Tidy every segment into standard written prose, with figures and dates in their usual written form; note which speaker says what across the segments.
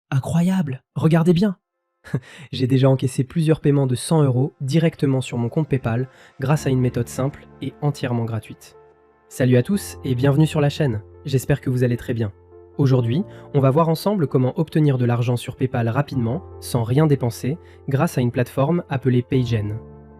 Speaker 1: Incroyable! Regardez bien! J'ai déjà encaissé plusieurs paiements de 100 € directement sur mon compte PayPal grâce à une méthode simple et entièrement gratuite. Salut à tous et bienvenue sur la chaîne. J'espère que vous allez très bien. Aujourd'hui, on va voir ensemble comment obtenir de l'argent sur PayPal rapidement, sans rien dépenser, grâce à une plateforme appelée Paygen.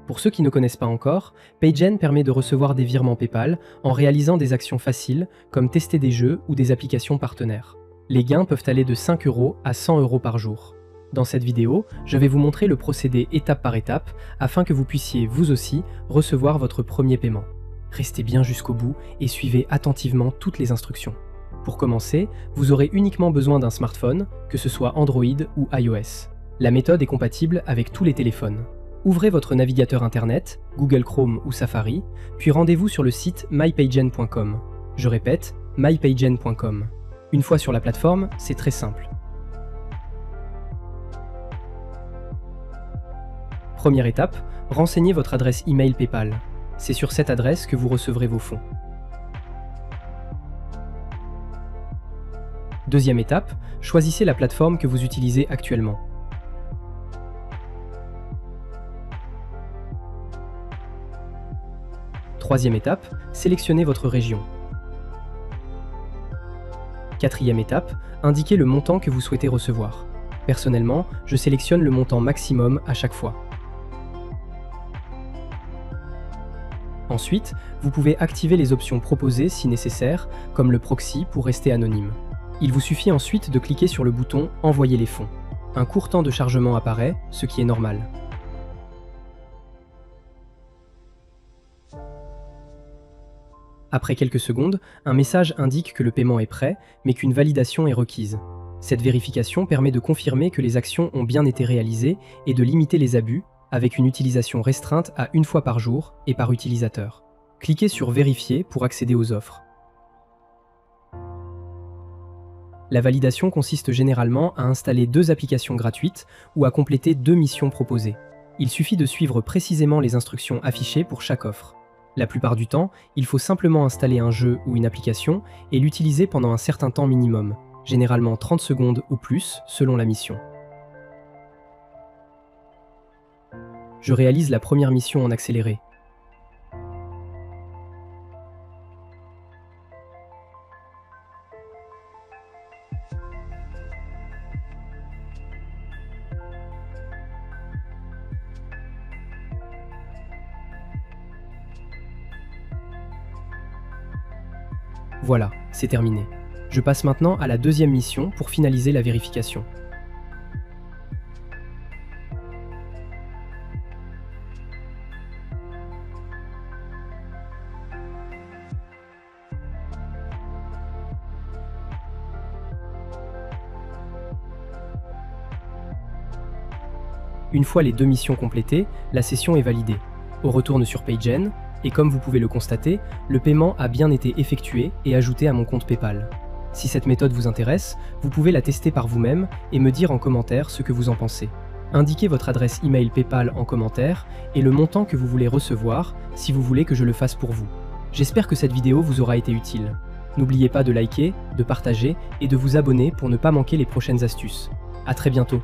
Speaker 1: Pour ceux qui ne connaissent pas encore, Paygen permet de recevoir des virements PayPal en réalisant des actions faciles comme tester des jeux ou des applications partenaires. Les gains peuvent aller de 5 € à 100 € par jour. Dans cette vidéo, je vais vous montrer le procédé étape par étape afin que vous puissiez, vous aussi, recevoir votre premier paiement. Restez bien jusqu'au bout et suivez attentivement toutes les instructions. Pour commencer, vous aurez uniquement besoin d'un smartphone, que ce soit Android ou iOS. La méthode est compatible avec tous les téléphones. Ouvrez votre navigateur internet, Google Chrome ou Safari, puis rendez-vous sur le site mypaygen.com. Je répète, mypaygen.com. Une fois sur la plateforme, c'est très simple. Première étape, renseignez votre adresse email PayPal. C'est sur cette adresse que vous recevrez vos fonds. Deuxième étape, choisissez la plateforme que vous utilisez actuellement. Troisième étape, sélectionnez votre région. Quatrième étape, indiquez le montant que vous souhaitez recevoir. Personnellement, je sélectionne le montant maximum à chaque fois. Ensuite, vous pouvez activer les options proposées si nécessaire, comme le proxy pour rester anonyme. Il vous suffit ensuite de cliquer sur le bouton « Envoyer les fonds ». Un court temps de chargement apparaît, ce qui est normal. Après quelques secondes, un message indique que le paiement est prêt, mais qu'une validation est requise. Cette vérification permet de confirmer que les actions ont bien été réalisées et de limiter les abus, avec une utilisation restreinte à une fois par jour et par utilisateur. Cliquez sur « Vérifier » pour accéder aux offres. La validation consiste généralement à installer 2 applications gratuites ou à compléter 2 missions proposées. Il suffit de suivre précisément les instructions affichées pour chaque offre. La plupart du temps, il faut simplement installer un jeu ou une application et l'utiliser pendant un certain temps minimum, généralement 30 secondes ou plus selon la mission. Je réalise la première mission en accéléré. Voilà, c'est terminé. Je passe maintenant à la deuxième mission pour finaliser la vérification. Une fois les 2 missions complétées, la session est validée. On retourne sur Paygen, et comme vous pouvez le constater, le paiement a bien été effectué et ajouté à mon compte PayPal. Si cette méthode vous intéresse, vous pouvez la tester par vous-même et me dire en commentaire ce que vous en pensez. Indiquez votre adresse email PayPal en commentaire et le montant que vous voulez recevoir si vous voulez que je le fasse pour vous. J'espère que cette vidéo vous aura été utile. N'oubliez pas de liker, de partager et de vous abonner pour ne pas manquer les prochaines astuces. À très bientôt.